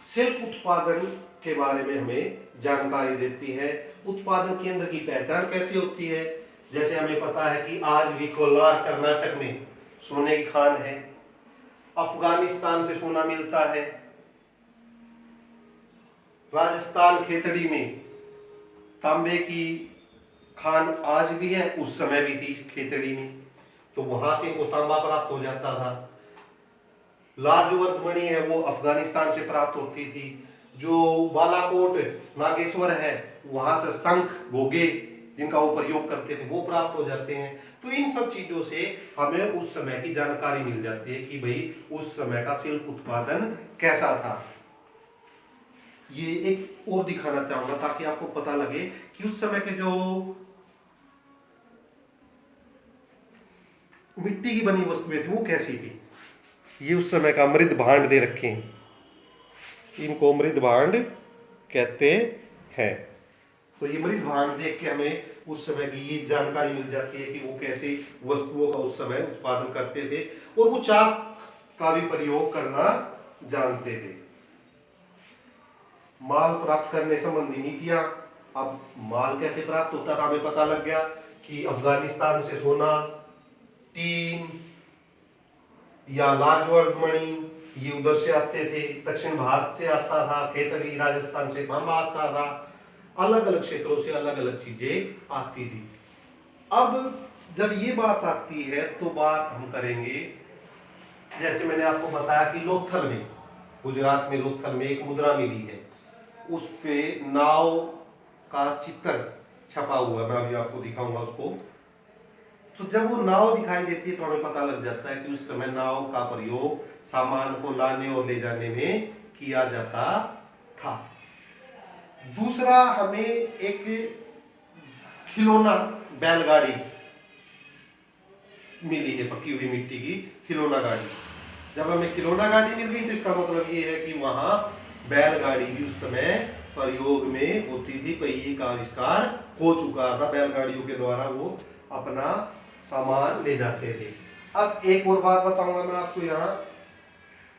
A: शिल्प उत्पादन के बारे में हमें जानकारी देती है। उत्पादन केंद्र की पहचान कैसे होती है, जैसे हमें पता है कि आज भी कोलार कर्नाटक में सोने की खान है, अफगानिस्तान से सोना मिलता है, राजस्थान खेतड़ी में तांबे की खान आज भी है, उस समय भी थी इस खेतड़ी में, तो वहां से इनको तांबा प्राप्त हो जाता था। लार्जवर्थ मणि है वो अफगानिस्तान से प्राप्त होती थी। जो बालाकोट नागेश्वर है वहां से शंख घोगे जिनका वो प्रयोग करते थे वो प्राप्त हो जाते हैं। तो इन सब चीजों से हमें उस समय की जानकारी मिल जाती है कि भाई उस समय का शिल्प उत्पादन कैसा था। ये एक और दिखाना चाहूंगा ताकि आपको पता लगे कि उस समय के जो मिट्टी की बनी वस्तुएं थी वो कैसी थी। ये उस समय का मृद भांड दे रखे हैं, इनको मृद भांड कहते हैं। तो ये मृद भांड देख के हमें उस समय की ये जानकारी मिल जाती है कि वो कैसी वस्तुओं का उस समय उत्पादन करते थे और वो चाक का भी प्रयोग करना जानते थे। माल प्राप्त करने संबंधी नीतियां। अब माल कैसे प्राप्त होता था हमें पता लग गया कि अफगानिस्तान से सोना, टीन या लार्जवर्थ मणि ये उधर से आते थे, दक्षिण भारत से आता था, खेतड़ी राजस्थान से तांबा आता था, अलग अलग क्षेत्रों से अलग अलग चीजें आती थी। अब जब ये बात आती है तो बात हम करेंगे, जैसे मैंने आपको बताया कि लोथल में, गुजरात में लोथल में एक मुद्रा मिली है, उस पे नाव का चित्र छपा हुआ है, मैं अभी आपको दिखाऊंगा उसको। तो जब वो नाव दिखाई देती है तो हमें पता लग जाता है कि उस समय नाव का प्रयोग सामान को लाने और ले जाने में किया जाता था। दूसरा हमें एक खिलौना बैलगाड़ी मिली है, पकी हुई मिट्टी की खिलौना गाड़ी। जब हमें खिलौना गाड़ी मिल गई तो इसका मतलब ये है कि वहां बैलगाड़ी भी उस समय प्रयोग में होती थी, पहिए का आविष्कार हो चुका था, बैलगाड़ियों के द्वारा वो अपना सामान ले जाते थे। अब एक और बात बताऊंगा मैं आपको, यहाँ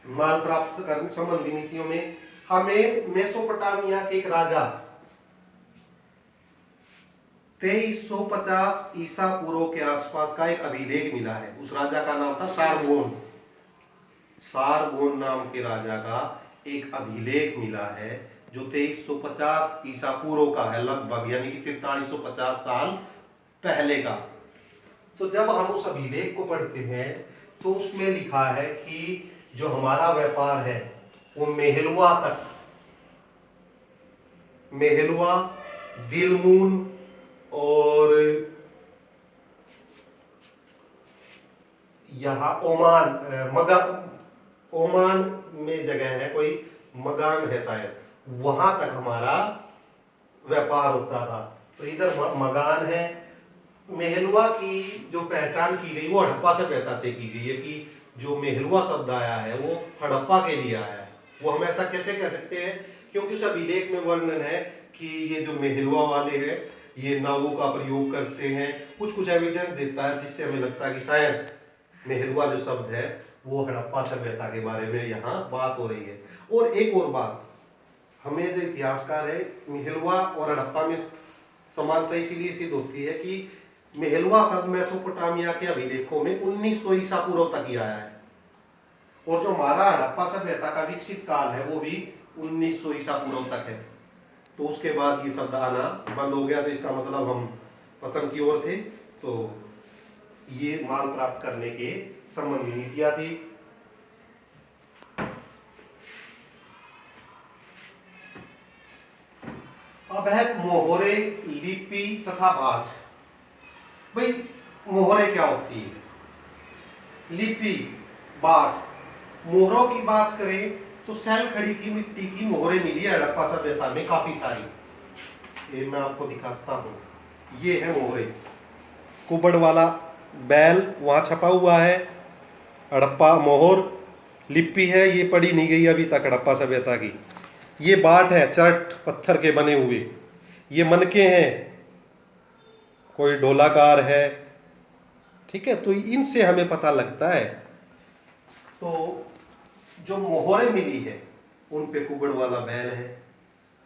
A: माल प्राप्त करने संबंधी नीतियों में हमें मेसोपोटामिया के एक राजा 2350 ईसा पूर्व के आसपास का एक अभिलेख मिला है। उस राजा का नाम था सारगोन। सारगोन नाम के राजा का एक अभिलेख मिला है जो 2350 ईसा पूर्व का है, लगभग यानी कि 4350 साल पहले का। तो जब हम उस अभिलेख को पढ़ते हैं तो उसमें लिखा है कि जो हमारा व्यापार है वो मेहलवा तक, मेहलवा, दिलमून और यहाँ ओमान में जगह है, कोई मगान है शायद, वहां तक हमारा व्यापार होता था। तो इधर मगान है। मेहलवा की जो पहचान की गई वो हड़प्पा सभ्यता से की गई है कि जो मेहलवा शब्द आया है वो हड़प्पा के लिए आया है। वो हम ऐसा कैसे कह सकते हैं, क्योंकि उस अभिलेख में वर्णन है कि ये जो मेहलवा वाले हैं ये नावों का प्रयोग करते हैं। कुछ कुछ एविडेंस देता है जिससे हमें लगता है कि शायद मेहलवा जो शब्द है वो हड़प्पा सभ्यता के बारे में यहाँ बात हो रही है। और एक और बात, हमें जो इतिहासकार है मेहलवा और हड़प्पा में समानता इसीलिए सिद्ध होती है कि मेहलवा शब्द मेसोपोटामिया के अभिलेखों में 1900 ईसा पूर्व तक ही आया है, और जो हमारा हड़प्पा सभ्यता का विकसित काल है वो भी 1900 ईसा पूर्व तक है। तो उसके बाद ये शब्द आना बंद हो गया, तो इसका मतलब हम पतन की ओर थे। तो ये माल प्राप्त करने के संबंधी नीतियां थी। अब है मोहरे, लिपि तथा पाठ। भाई मोहरे क्या होती है, लिपि, बाढ़। मोहरों की बात करें तो सैल खड़ी की मिट्टी की मोहरे मिली है हड़प्पा सभ्यता में काफी सारी। ये मैं आपको दिखाता हूँ, ये है मोहरे। कुबड़ वाला बैल वहां छपा हुआ है, हड़प्पा मोहर लिपि है, ये पढ़ी नहीं गई अभी तक हड़प्पा सभ्यता की। ये बाट है चट पत्थर के बने हुए, ये मनके हैं, कोई ढोलाकार है, ठीक है। तो इनसे हमें पता लगता है। तो जो मोहरें मिली है उन पे कुबड़ वाला बैल है,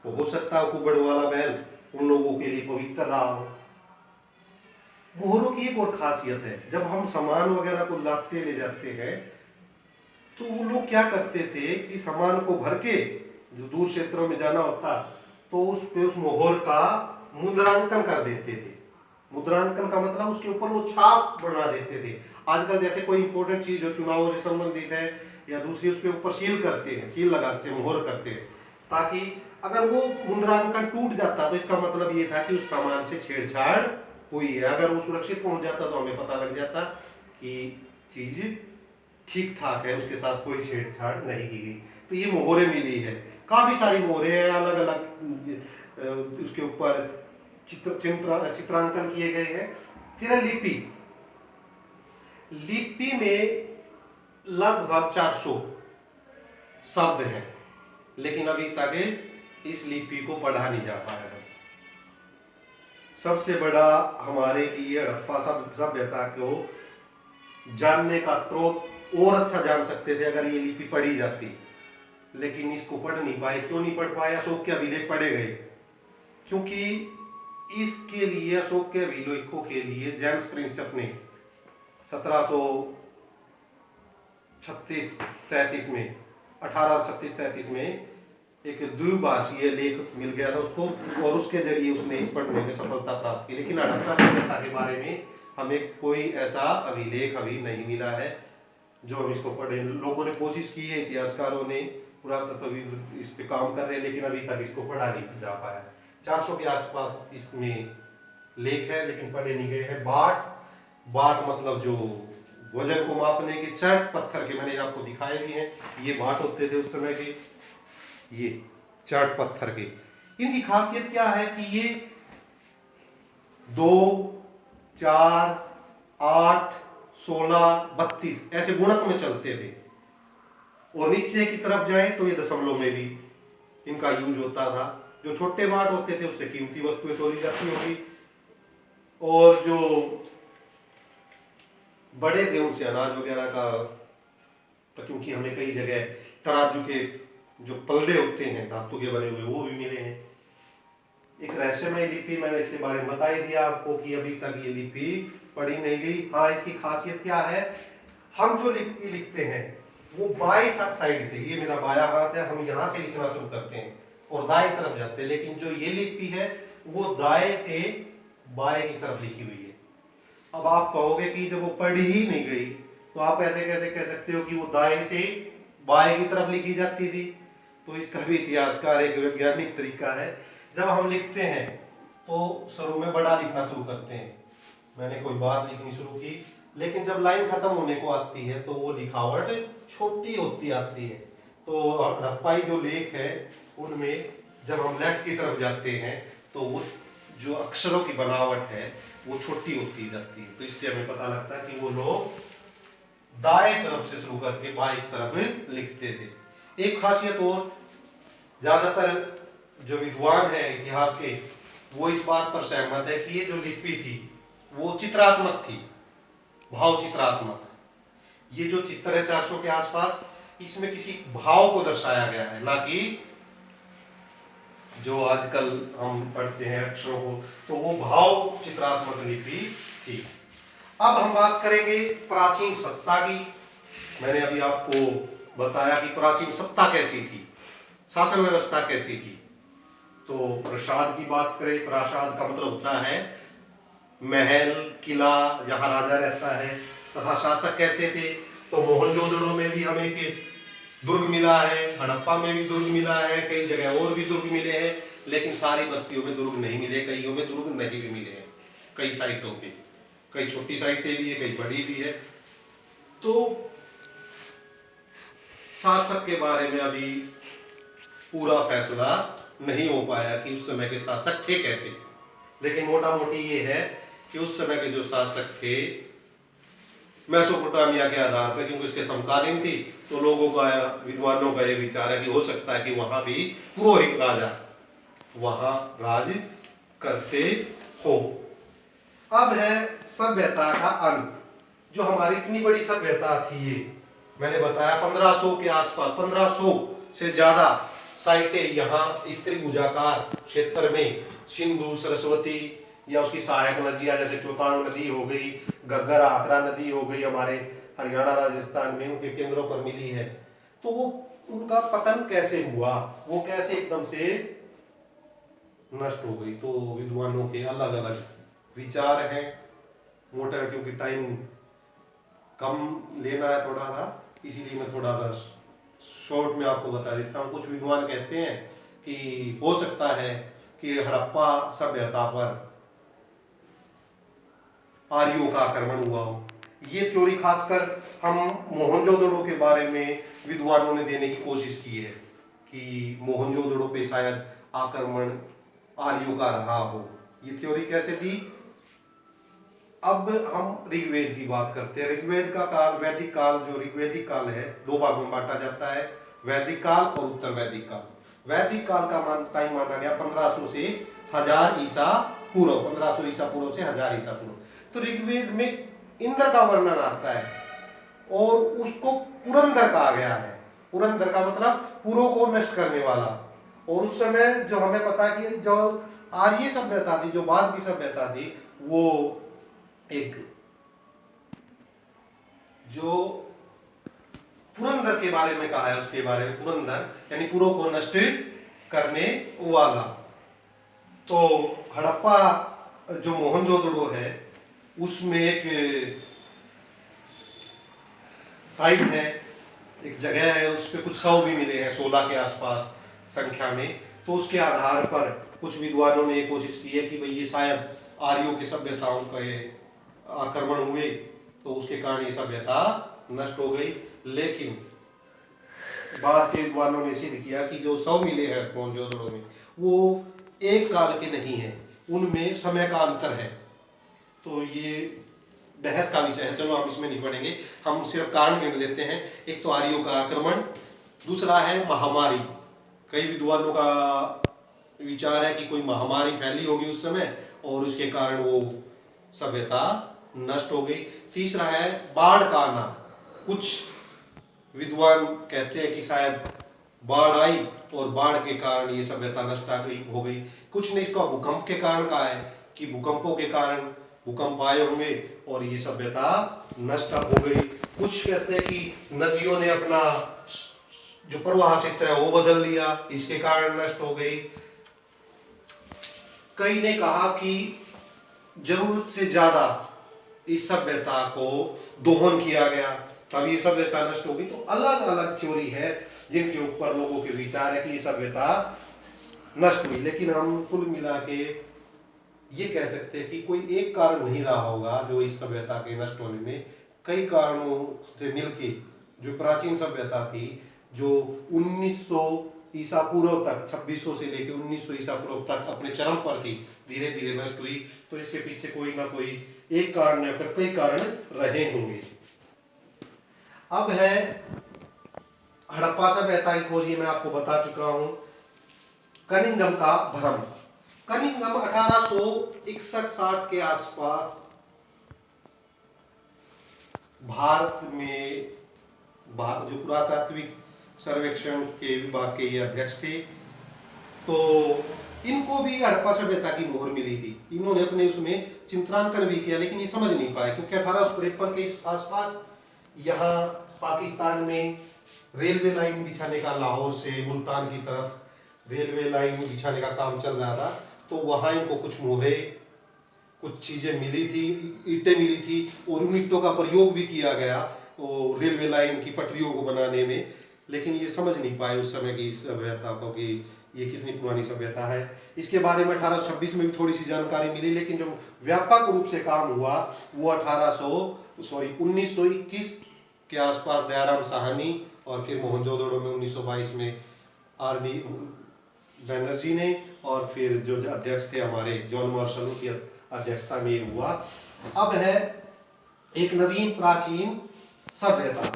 A: तो हो सकता है कुबड़ वाला बैल उन लोगों के लिए पवित्र रहा हो। मोहरों की एक और खासियत है, जब हम सामान वगैरह को लाते ले जाते हैं तो वो लोग क्या करते थे कि सामान को भर के जो दूर क्षेत्रों में जाना होता तो उस पे उस मोहर का मुद्रांकन कर देते थे। मुद्रांकन का मतलब उसके ऊपर वो छाप बना देते थे। आजकल जैसे कोई इंपॉर्टेंट चीज जो चुनावों से संबंधित है या दूसरी, उसके ऊपर सील करते हैं, सील लगाते हैं, मोहर करते हैं, ताकि अगर वो मुद्रांकन टूट जाता तो इसका मतलब ये था कि उस सामान से छेड़छाड़ हुई है। अगर वो सुरक्षित पहुंच जाता तो हमें पता लग जाता कि चीज ठीक ठाक है, उसके साथ कोई छेड़छाड़ नहीं की गई। तो ये मोहरें मिली है, काफी सारी मोहरें हैं, अलग अलग उसके ऊपर चित्रांकन किए गए हैं। फिर है लिपि। लिपि में लगभग 400 शब्द हैं, लेकिन अभी तक इस लिपि को पढ़ा नहीं जा पाया है। सबसे बड़ा हमारे लिए हड़प्पा सभ्यता को जानने का स्रोत और अच्छा जान सकते थे अगर ये लिपि पढ़ी जाती, लेकिन इसको पढ़ नहीं पाए। क्यों नहीं पढ़ पाए? अशोक के अभिलेख पढ़े गए, क्योंकि इसके लिए अशोक के अभिलेखों के लिए जेम्स प्रिंसेप ने 1736-37 में 1836-37 में एक द्विभाषीय लेख मिल गया था उसको, और उसके जरिए उसने इस पढ़ने में सफलता प्राप्त की। लेकिन हड़प्पा सभ्यता के बारे में हमें कोई ऐसा अभिलेख अभी नहीं मिला है जो हम इसको पढ़े। लोगों ने कोशिश की है, इतिहासकारों ने, पुरातत्वविद इस पे काम कर रहे हैं, लेकिन अभी तक इसको पढ़ा नहीं जा पाया। 400 के आसपास इसमें लेख है, लेकिन पढ़े नहीं गए हैं। बाट मतलब जो वजन को मापने के चट पत्थर के, मैंने आपको दिखाए भी हैं, ये बाट होते थे उस समय के, ये चट पत्थर के। इनकी खासियत क्या है कि ये 2, 4, 8, 16, 32 ऐसे गुणक में चलते थे, और नीचे की तरफ जाए तो ये दशमलव में भी इनका यूज होता था। जो छोटे बाट होते थे उससे कीमती वस्तुएं तोली जाती होगी, और जो बड़े थे उनसे अनाज वगैरह का, तो क्योंकि हमें कई जगह तराजू के जो पल्ले होते हैं धातु के बने हुए वो भी मिले हैं। एक रहस्यमय लिपि, मैंने इसके बारे में बता ही दिया आपको कि अभी तक ये लिपि पढ़ी नहीं गई। हाँ, इसकी खासियत क्या है, हम जो लिपि लिखते हैं वो बाएं साइड से, ये मेरा बायां हाथ है, हम यहाँ से लिखना शुरू करते हैं और दाएं तरफ जाते हैं, लेकिन जो ये लिपि है वो दाएं से बाएं की तरफ लिखी हुई है। अब आप कहोगे कि जब वो पढ़ी ही नहीं गई तो आप ऐसे कैसे कह सकते हो कि वो दाएं से बाएं की तरफ लिखी जाती थी? तो इसका भी इतिहासकार एक वैज्ञानिक तरीका है। जब हम लिखते हैं तो शुरू में बड़ा लिखना शुरू करते हैं, मैंने कोई बात लिखनी शुरू की, लेकिन जब लाइन खत्म होने को आती है तो वो लिखावट छोटी होती आती है। तो हड़प्पाई जो लेख है उनमें जब हम लेफ्ट की तरफ जाते हैं तो वो जो अक्षरों की बनावट है वो छोटी होती जाती है। तो इससे हमें पता लगता है कि वो लोग दाएं तरफ से शुरू करके बाएं तरफ लिखते थे। एक खासियत और, ज्यादातर जो विद्वान है इतिहास के वो इस बात पर सहमत है कि ये जो लिपि थी वो चित्रात्मक थी, भाव चित्रात्मक। ये जो चित्र है 400 के आसपास, इसमें किसी भाव को दर्शाया गया है, ना कि जो आजकल हम पढ़ते हैं अक्षरों को, तो वो भाव चित्रात्मक लिपि थी। अब हम बात करेंगे प्राचीन सत्ता की। मैंने अभी आपको बताया कि प्राचीन सत्ता कैसी थी, शासन व्यवस्था कैसी थी। तो प्रासाद की बात करें, प्रासाद का मतलब होता है महल, किला, जहां राजा रहता है। तथा शासक कैसे थे, तो मोहनजोदड़ो में भी हमें एक दुर्ग मिला है, हड़प्पा में भी दुर्ग मिला है, कई जगह और भी दुर्ग मिले हैं, लेकिन सारी बस्तियों में दुर्ग नहीं मिले, कईयों में दुर्ग नहीं भी मिले हैं, कई साइटों पे, कई छोटी साइटें भी है, कई बड़ी भी है। तो शासक के बारे में अभी पूरा फैसला नहीं हो पाया कि उस समय के शासक थे कैसे, लेकिन मोटा मोटी ये है कि उस समय के जो शासक थे मेसोपोटामिया के आधार पर, क्योंकि उसके समकालीन थी, तो लोगों का, विद्वानों का ये विचार है कि हो सकता है कि वहां भी पुरोहित राजा वहां राज करते हो। अब है सभ्यता का अंत। जो हमारी इतनी बड़ी सभ्यता थी, ये मैंने बताया 1500 के आसपास, 1500 से ज्यादा साइटें यहाँ इस त्रिभुजाकार क्षेत्र में, सिंधु, सरस्वती या उसकी सहायक नदियां जैसे चौतांग नदी हो गई, घग्गर आकरा नदी हो गई, हमारे हरियाणा राजस्थान में उनके केंद्रों पर मिली है। तो वो उनका पतन कैसे हुआ, वो कैसे एकदम से नष्ट हो गई, तो विद्वानों के अलग अलग विचार हैं। मोटा क्योंकि टाइम कम लेना है थोड़ा सा, इसीलिए मैं थोड़ा सा शॉर्ट में आपको बता देता हूँ। कुछ विद्वान कहते हैं कि हो सकता है कि हड़प्पा सभ्यता पर आर्यों का आक्रमण हुआ हो। ये थ्योरी खासकर हम मोहनजोदड़ो के बारे में विद्वानों ने देने की कोशिश की है कि मोहनजोदड़ो पे शायद आक्रमण आर्यों का रहा हो। ये थ्योरी कैसे दी? अब हम ऋग्वेद की बात करते हैं। ऋग्वेद का काल, वैदिक काल, जो ऋग्वेदिक काल है, दो भागों में बांटा जाता है, वैदिक काल और उत्तर वैदिक काल। वैदिक काल का टाइम माना गया 1500 से 1000 ईसा पूर्व, 1500 ईसा पूर्व से 1000 ईसा पूर्व। तो ऋग्वेद में इंद्र का वर्णन आता है और उसको पुरंदर कहा गया है। पुरंदर का मतलब पुरों को नष्ट करने वाला। और उस समय जो हमें पता है कि जो आर्य सभ्यता थी, जो बाद की सभ्यता थी, वो एक जो पुरंदर के बारे में कहा है, उसके बारे में, पुरंदर यानी पुरों को नष्ट करने वाला। तो हड़प्पा जो मोहनजोदड़ो है, उसमें एक साइट है, एक जगह है, उस पर कुछ 100 भी मिले हैं, 16 के आसपास संख्या में। तो उसके आधार पर कुछ विद्वानों ने ये कोशिश की है कि भाई ये शायद आर्यों की सभ्यताओं का आक्रमण हुए, तो उसके कारण ये सभ्यता नष्ट हो गई। लेकिन बाद के विद्वानों ने सिद्ध किया कि जो 100 मिले हैं मोहनजोदड़ो में, वो एक काल के नहीं है, उनमें समय का अंतर है। तो ये बहस का विषय है, चलो हम इसमें नहीं पढ़ेंगे, हम सिर्फ कारण गिन लेते हैं। एक तो आर्यों का आक्रमण, दूसरा है महामारी। कई विद्वानों का विचार है कि कोई महामारी फैली होगी उस समय और उसके कारण वो सभ्यता नष्ट हो गई। तीसरा है बाढ़ का आना। कुछ विद्वान कहते हैं कि शायद बाढ़ आई और बाढ़ के कारण ये सभ्यता नष्ट हो गई। कुछ ने इसका भूकंप के कारण कहा है कि भूकंपों के कारण भूकंप आए होंगे और ये सभ्यता नष्ट हो गई। कुछ कहते हैं कि नदियों ने अपना जो प्रवाह क्षेत्र है वो बदल लिया, इसके कारण नष्ट हो गई। कई ने कहा कि जरूरत से ज्यादा इस सभ्यता को दोहन किया गया, तब ये सभ्यता नष्ट होगी। तो अलग अलग थ्योरी है जिनके ऊपर लोगों के विचार है कि ये सभ्यता नष्ट हुई। लेकिन हम कुल मिला के ये कह सकते हैं कि कोई एक कारण नहीं रहा होगा जो इस सभ्यता के नष्ट होने में, कई कारणों से मिलके जो प्राचीन सभ्यता थी, जो 1900 ईसा पूर्व तक, 2600 से लेकर 1900 ईसा पूर्व तक अपने चरम पर थी, धीरे धीरे नष्ट हुई। तो इसके पीछे कोई ना कोई एक कारण न कर कई कारण रहे होंगे। अब है हड़प्पा सभ्यता की खोज, मैं आपको बता चुका हूं। कनिंघम का भ्रम। कनिंघम 1861-60 के आसपास भारत में जो पुरातात्विक सर्वेक्षण के विभाग के ये अध्यक्ष थे, तो इनको भी हड़प्पा सभ्यता की मोहर मिली थी। इन्होंने अपने उसमें चित्रांकन भी किया, लेकिन ये समझ नहीं पाए, क्योंकि 1853 के आसपास यहाँ पाकिस्तान में रेलवे लाइन बिछाने का, लाहौर से मुल्तान की तरफ रेलवे लाइन बिछाने का काम चल रहा था। तो वहाँ इनको कुछ मोहरे, कुछ चीज़ें मिली थी, ईंटें मिली थी, और उन ईंटों का प्रयोग भी किया गया तो रेलवे लाइन की पटरियों को बनाने में। लेकिन ये समझ नहीं पाए उस समय की सभ्यता को कि ये कितनी पुरानी सभ्यता है। इसके बारे में 1826 में भी थोड़ी सी जानकारी मिली, लेकिन जो व्यापक रूप से काम हुआ वो 1921 के आसपास दयाराम साहनी, और फिर मोहनजोदड़ो में 1922 में आर.डी. बनर्जी ने, और फिर जो अध्यक्ष थे हमारे जॉन मार्शल की अध्यक्षता में ये हुआ। अब है एक नवीन प्राचीन सभ्यता।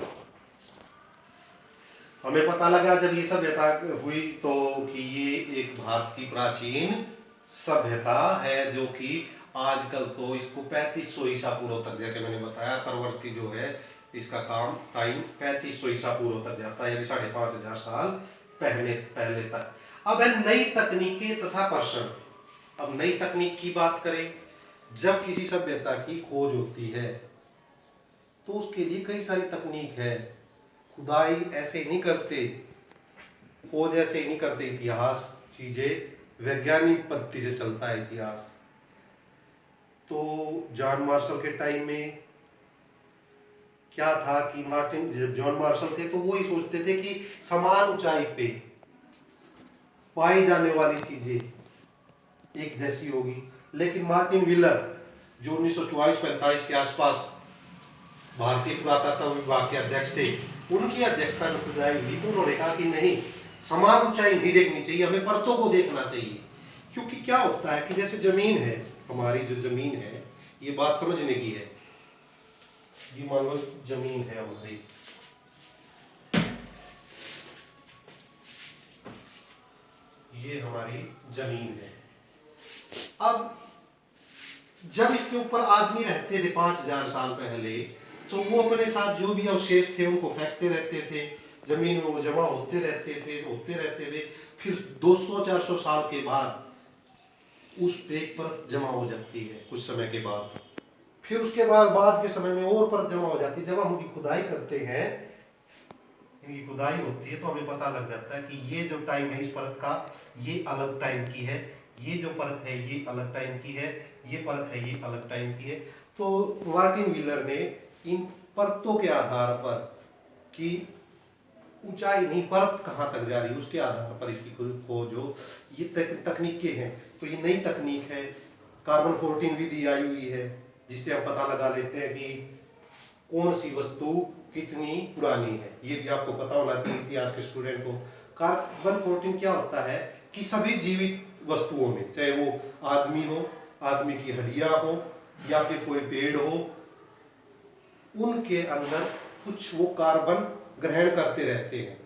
A: हमें पता लगा जब ये सभ्यता हुई तो कि ये एक भारत की प्राचीन सभ्यता है, जो कि आजकल तो इसको 3500 ईसा पूर्व तक, जैसे मैंने बताया, परवर्ती जो है इसका काम टाइम 3500 ईसा पूर्व तक जाता है, यानी 5500 साल पहले पहले तक। अब है नई तकनीकें तथा प्रश्न। अब नई तकनीक की बात करें, जब किसी सभ्यता की खोज होती है तो उसके लिए कई सारी तकनीक है। खुदाई ऐसे नहीं करते, खोज ऐसे ही नहीं करते, इतिहास चीजें वैज्ञानिक पद्धति से चलता है इतिहास। तो जॉन मार्शल के टाइम में क्या था कि जॉन मार्शल थे तो वो ही सोचते थे कि समान ऊंचाई पे पाई जाने वाली चीजें एक जैसी होगी, लेकिन मार्टिन व्हीलर जो 1944-45 के आसपास भारतीय पुरातत्व विभाग के अध्यक्ष थे, उनकी अध्यक्षता में खुदाई हुई तो उन्होंने कहा कि नहीं, समान ऊंचाई नहीं देखनी चाहिए, हमें परतों को देखना चाहिए। क्योंकि क्या होता है कि जैसे जमीन है, हमारी जो जमीन है, ये बात समझने की है, ये मान लो जमीन है हमारी, ये हमारी जमीन है। अब जब इसके ऊपर आदमी रहते थे 5000 साल पहले, तो वो अपने साथ जो भी अवशेष थे उनको फेंकते रहते थे, जमीन में वो जमा होते रहते थे। फिर 200-400 साल के बाद उस पे एक परत जमा हो जाती है कुछ समय के बाद, फिर उसके बाद के समय में और परत जमा हो जाती है। जब हम उनकी खुदाई करते हैं, इनकी खुदाई होती है, तो हमें पता लग जाता है कि ये जो टाइम है इस परत का, ये अलग टाइम की है, ये जो परत है ये अलग टाइम की है, ये परत है ये अलग टाइम की है। तो मार्टिन व्हीलर ने इन परतों के आधार पर कि ऊंचाई नहीं, परत कहाँ तक जा रही है, उसके आधार पर इसकी खोज हो, ये तकनीकें हैं। तो ये नई तकनीक है, कार्बन 14 विधि आई हुई है, जिससे हम पता लगा लेते हैं कि कौन सी वस्तु कितनी पुरानी है। ये भी आपको पता होना चाहिए इतिहास के स्टूडेंट को। कार्बन 14 क्या होता है कि सभी जीवित वस्तुओं में, चाहे वो आदमी हो, आदमी की हड्डियां हो, या फिर कोई पेड़ हो, उनके अंदर कुछ वो कार्बन ग्रहण करते रहते हैं,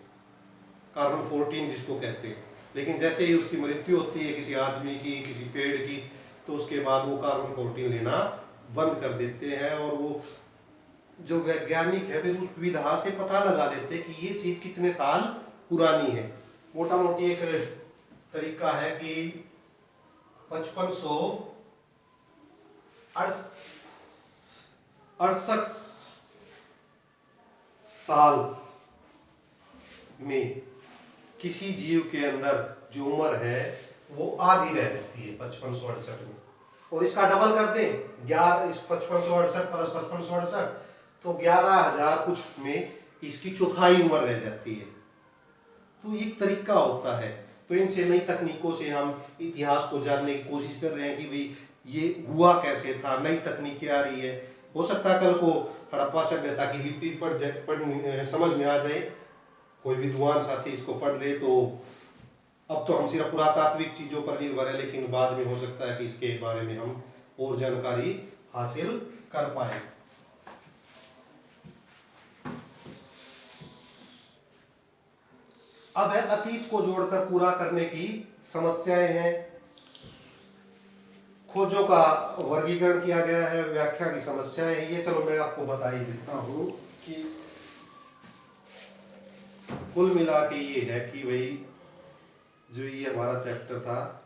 A: कार्बन 14 जिसको कहते हैं। लेकिन जैसे ही उसकी मृत्यु होती है, किसी आदमी की, किसी पेड़ की, तो उसके बाद वो कार्बन 14 लेना बंद कर देते हैं, और वो जो वैज्ञानिक है वे उस विधा से पता लगा लेते हैं कि ये चीज कितने साल पुरानी है। मोटा मोटी एक तरीका है कि 5568 साल में किसी जीव के अंदर जो उम्र है वो आधी रह जाती है 5568 में। और इसका डबल कर दें, 11 इस 5568 प्लस 5568, तो 11,000 कुछ में इसकी चौथाई उम्र रह जाती है। तो एक तरीका होता है। तो इनसे नई तकनीकों से हम इतिहास को जानने की कोशिश कर रहे हैं कि भाई ये हुआ कैसे था, नई तकनीकें आ रही है। हो सकता है कल को हड़प्पा सभ्यता की लिपि पढ़ समझ में आ जाए, कोई विद्वान साथी इसको पढ़ ले, तो अब तो हम सिर्फ पुरातात्विक चीज़ों पर निर्भर है, लेकिन बाद में हो सकता है कि इसके बारे में हम और जानकारी हासिल कर पाए। अब है अतीत को जोड़कर पूरा करने की समस्याएं हैं। खोजों का वर्गीकरण किया गया है, व्याख्या की समस्याएं हैं। ये चलो मैं आपको बता ही देता हूं कि कुल मिला के ये है कि भाई जो ये हमारा चैप्टर था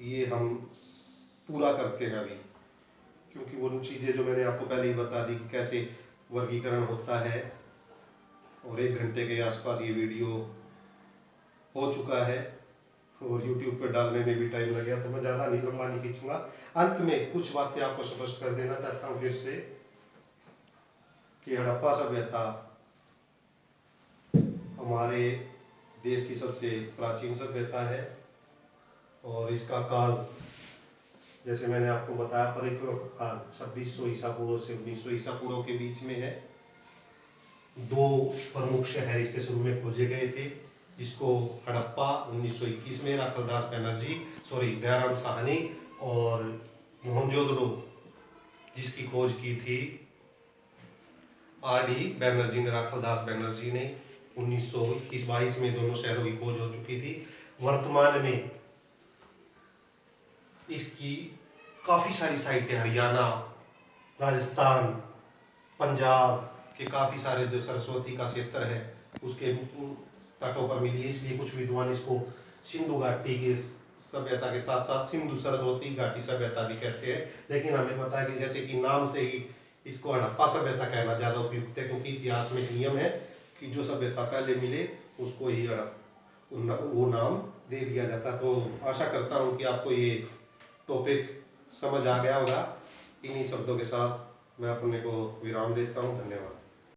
A: ये हम पूरा करते हैं अभी, क्योंकि वो चीज़ें जो मैंने आपको पहले ही बता दी कि कैसे वर्गीकरण होता है, और 1 घंटे के आसपास ये वीडियो हो चुका है, और YouTube पर डालने में भी टाइम लग गया, तो मैं ज़्यादा नहीं लंबा नहीं खींचूंगा। अंत में कुछ बातें आपको स्पष्ट कर देना चाहता हूँ फिर से कि हड़प्पा सभ्यता हमारे देश की सबसे प्राचीन सभ्यता है, और इसका काल जैसे मैंने आपको बताया परिपूर्ण काल 2600 ईसा पूर्व से 1900 ईसा पूर्व के बीच में है। 2 प्रमुख शहर इसके शुरू में खोजे गए थे, जिसको हड़प्पा 1921 में राखलदास दयाराम साहनी, और मोहनजोदड़ो जिसकी खोज की थी R.D. बैनर्जी ने, राखलदास बैनर्जी ने 1921-22 में दोनों शहरों की खोज हो चुकी थी। वर्तमान में इसकी काफ़ी सारी साइटें हरियाणा, राजस्थान, पंजाब के काफ़ी सारे जो सरस्वती का क्षेत्र है उसके तटों पर मिली है। इसलिए कुछ विद्वान इसको सिंधु घाटी की सभ्यता के साथ साथ सिंधु सरस्वती घाटी सभ्यता भी कहते हैं। लेकिन हमें पता है कि जैसे कि नाम से ही इसको हड़प्पा सभ्यता कहना ज़्यादा उपयुक्त है, क्योंकि इतिहास में एक नियम है कि जो सभ्यता पहले मिले उसको ही वो नाम दे दिया जाता। तो आशा करता हूँ कि आपको ये टॉपिक समझ आ गया होगा। इन्हीं शब्दों के साथ मैं अपने को विराम देता हूँ। धन्यवाद।